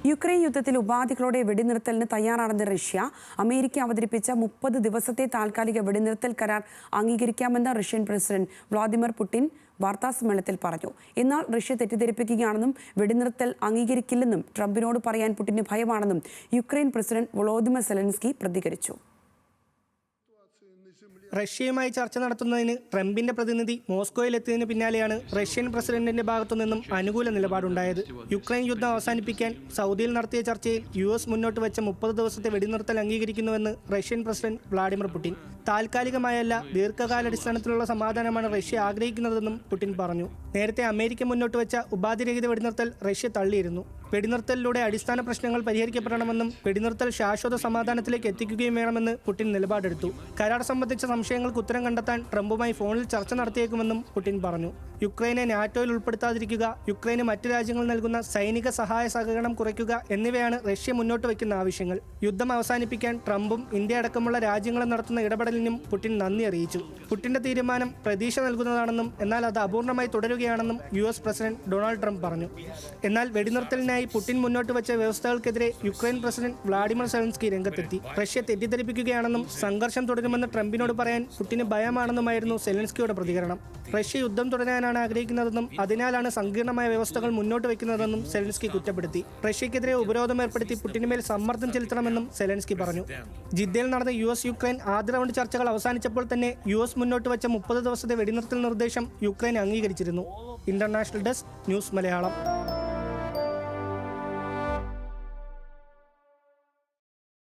Ukraine യുദ്ധത്തിൽ ഉപാധികളോടെ വെടിനിർത്തലിന് തയ്യാറാണെന്ന് Russia. America അവതരിപ്പിച്ച 30 ദിവസത്തെ താൽക്കാലിക വെടിനിർത്തൽ കരാർ അംഗീകരിക്കാമെന്ന് റഷ്യൻ പ്രസിഡന്റ് വ്ളാദിമിർ പുടിൻ വാർത്താസമ്മേളനത്തിൽ പറഞ്ഞു. എന്നാൽ റഷ്യ തെറ്റിദ്ധരിപ്പിക്കുകയാണെന്നും വെടിനിർത്തൽ അംഗീകരിക്കില്ലെന്നും ട്രംപിനോട് പറയാൻ പുടിന് ഭയമാണെന്നും യുക്രൈൻ പ്രസിഡന്റ് വോളോദിമിർ സെലൻസ്കി പ്രതികരിച്ചു. റഷ്യയുമായി ചർച്ച നടത്തുന്നതിന് ട്രംപിന്റെ പ്രതിനിധി മോസ്കോയിലെത്തിയതിനു പിന്നാലെയാണ് റഷ്യൻ പ്രസിഡന്റിന്റെ ഭാഗത്തുനിന്നും അനുകൂല നിലപാടുണ്ടായത്. യുക്രൈൻ യുദ്ധം അവസാനിപ്പിക്കാൻ സൗദിയിൽ നടത്തിയ ചർച്ചയിൽ US മുന്നോട്ട് വെച്ച 30 ദിവസത്തെ വെടിനിർത്തൽ അംഗീകരിക്കുന്നുവെന്ന് റഷ്യൻ പ്രസിഡന്റ് വ്ളാഡിമിർ പുടിൻ. താൽക്കാലികമായല്ല, ദീർഘകാലാടിസ്ഥാനത്തിലുള്ള സമാധാനമാണ് റഷ്യ ആഗ്രഹിക്കുന്നതെന്നും പുടിൻ പറഞ്ഞു. നേരത്തെ അമേരിക്ക മുന്നോട്ട് വെച്ച ഉപാധിരഹിത വെടിനിർത്തൽ റഷ്യ തള്ളിയിരുന്നു. വെടിനിർത്തലിലൂടെ അടിസ്ഥാന പ്രശ്നങ്ങൾ പരിഹരിക്കപ്പെടണമെന്നും വെടിനിർത്തൽ ശാശ്വത സമാധാനത്തിലേക്ക് എത്തിക്കുകയും വേണമെന്ന് പുടിൻ നിലപാടെടുത്തു. കരാർ സംബന്ധിച്ച സംശയങ്ങൾക്ക് ഉത്തരം കണ്ടെത്താൻ ട്രംപുമായി ഫോണിൽ ചർച്ച നടത്തിയേക്കുമെന്നും പുടിൻ പറഞ്ഞു. യുക്രൈനെ നാറ്റോയിൽ ഉൾപ്പെടുത്താതിരിക്കുക, യുക്രൈന് മറ്റ് രാജ്യങ്ങൾ നൽകുന്ന സൈനിക സഹായ സഹകരണം കുറയ്ക്കുക എന്നിവയാണ് റഷ്യ മുന്നോട്ട് വയ്ക്കുന്ന ആവശ്യങ്ങൾ. യുദ്ധം അവസാനിപ്പിക്കാൻ ട്രംപും ഇന്ത്യ അടക്കമുള്ള രാജ്യങ്ങളും നടത്തുന്ന ഇടപെടലിനും പുടിൻ നന്ദി അറിയിച്ചു. പുടിന്റെ തീരുമാനം പ്രതീക്ഷ നൽകുന്നതാണെന്നും എന്നാൽ അത് അപൂർണമായി തുടരുകയാണെന്നും US പ്രസിഡന്റ് ഡൊണാൾഡ് ട്രംപ് പറഞ്ഞു. എന്നാൽ വെടിനിർത്തലിനായി പുടിൻ മുന്നോട്ട് വെച്ച വ്യവസ്ഥകൾക്കെതിരെ യുക്രൈൻ പ്രസിഡന്റ് വ്ളാഡിമിർ സെലൻസ്കി രംഗത്തെത്തി. റഷ്യ തെറ്റിദ്ധരിപ്പിക്കുകയാണെന്നും സംഘർഷം തുടരുമെന്ന് ട്രംപിനോട് പറയാൻ പുടിന് ഭയമാണെന്നുമായിരുന്നു സെലൻസ്കിയുടെ പ്രതികരണം. റഷ്യ യുദ്ധം തുടരാനാണ് ആഗ്രഹിക്കുന്നതെന്നും അതിനാലാണ് സങ്കീർണമായ വ്യവസ്ഥകൾ മുന്നോട്ട് വയ്ക്കുന്നതെന്നും സെലൻസ്കി കുറ്റപ്പെടുത്തി. റഷ്യക്കെതിരെ ഉപരോധം ഏർപ്പെടുത്തി പുടിനുമേൽ സമ്മർദ്ദം ചെലുത്തണമെന്നും സെലൻസ്കി പറഞ്ഞു. ജിദ്ദയിൽ നടന്ന US യുക്രൈൻ ആദ്യ റൗണ്ട് ചർച്ചകൾ അവസാനിച്ചപ്പോൾ തന്നെ US മുന്നോട്ട് വെച്ച 30 ദിവസത്തെ വെടിനിർത്തൽ നിർദ്ദേശം യുക്രൈൻ അംഗീകരിച്ചിരുന്നു. International desk, news Malayalam.